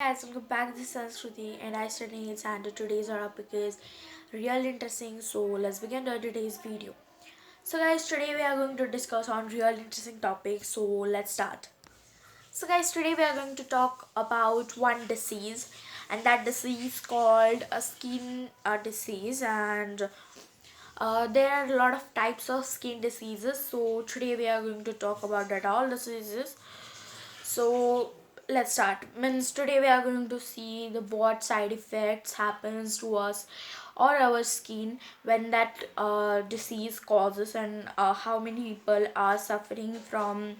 Guys, welcome back. This is Sanskruti and I study it, and today's topic is real interesting. So let's begin today's video. So guys, today we are going to discuss on real interesting topic. So let's start. So guys, today we are going to talk about one disease, and that disease called a skin disease. And there are a lot of types of skin diseases. So today we are going to talk about that all diseases. So let's start. Means today we are going to see the what side effects happens to us or our skin when that disease causes, and how many people are suffering from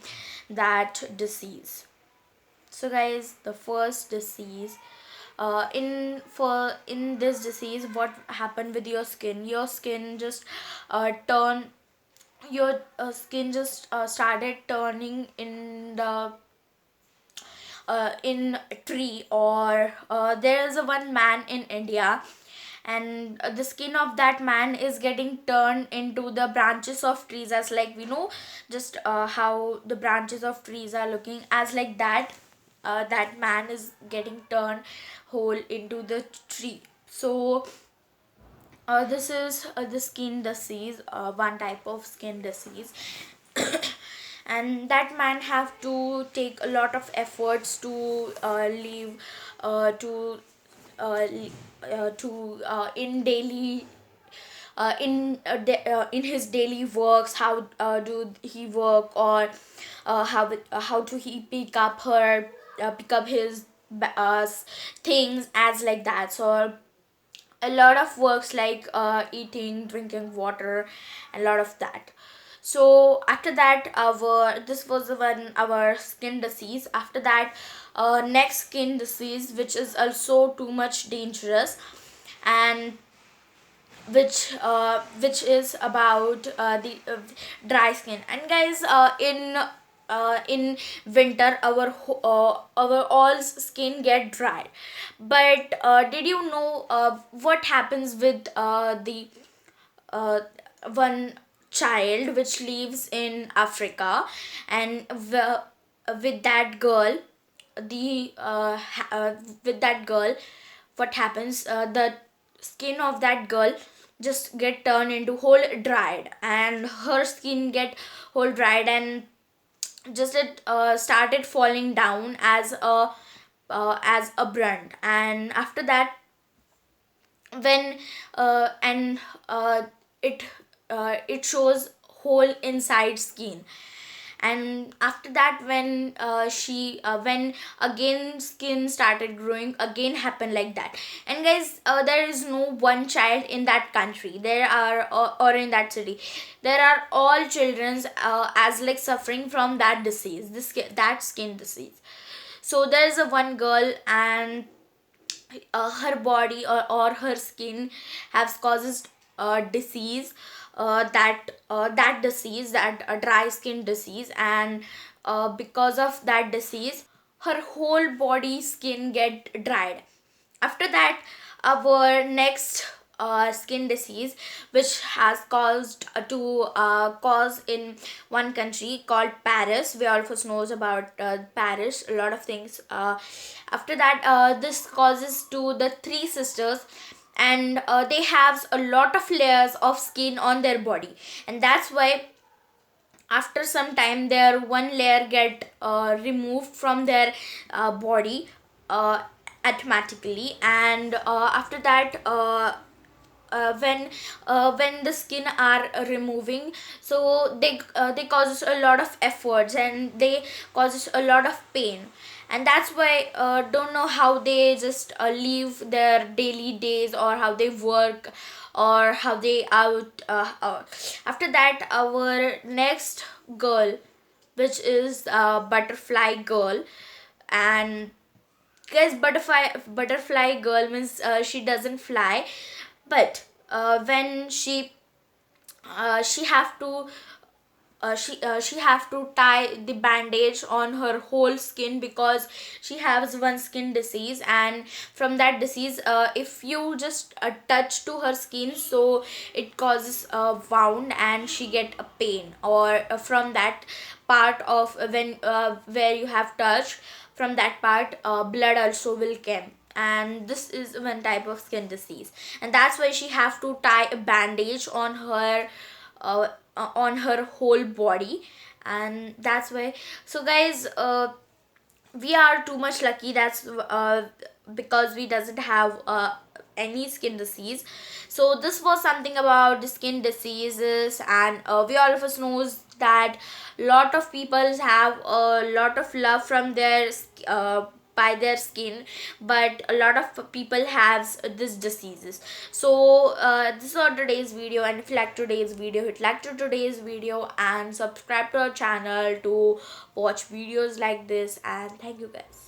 that disease. So guys, the first disease, in this disease, what happened with your skin? Your skin just turn your skin just started turning in a tree, or there is a one man in India, and the skin of that man is getting turned into the branches of trees, as like we know just how the branches of trees are looking as like that. That man is getting turned whole into the tree. So this is the skin disease, one type of skin disease. And that man have to take a lot of efforts to live, to in daily in his daily works. How do he work, or how to he pick up his things as like that. So a lot of works like eating, drinking water, a lot of that. So after that, our this was the one our skin disease. After that, next skin disease, which is also too much dangerous, and which is about the dry skin. And guys, in winter our all skin get dry. But did you know what happens with the uh, one child which lives in Africa, and with that girl, with that girl, what happens? The skin of that girl just get turned into whole dried, and her skin get whole dried, and just it started falling down as a brand. And after that, when and it it shows whole inside skin. And after that, when again skin started growing again, happened like that. And guys, there is no one child in that country, there are or in that city, there are all children's as like suffering from that disease, that skin disease. So there is a one girl, and her body, or her skin has causes disease, that disease, that dry skin disease. And because of that disease, her whole body skin get dried. After that, our next skin disease, which has caused to cause in one country called Paris. We also knows about Paris, a lot of things. After that, this causes to the three sisters, and they have a lot of layers of skin on their body. And that's why after some time their one layer get removed from their body uh, automatically. And after that, when the skin are removing, so they causes a lot of efforts, and they causes a lot of pain. And that's why don't know how they just live their daily days, or how they work, or how they after that, our next girl, which is butterfly girl. And guys, butterfly girl means she doesn't fly, but when she have to she have to tie the bandage on her whole skin, because she has one skin disease. And from that disease, if you just touch to her skin, so it causes a wound, and she get a pain, or from that part of when where you have touched, from that part, blood also will come, and this is one type of skin disease, and that's why she have to tie a bandage on her whole body. And that's why, so guys, we are too much lucky, that's because we doesn't have any skin disease. So this was something about the skin diseases, and we all of us knows that lot of people have a lot of love from their by their skin, but a lot of people has this diseases. So this was today's video, and if you like today's video, hit like to today's video and subscribe to our channel to watch videos like this. And thank you guys.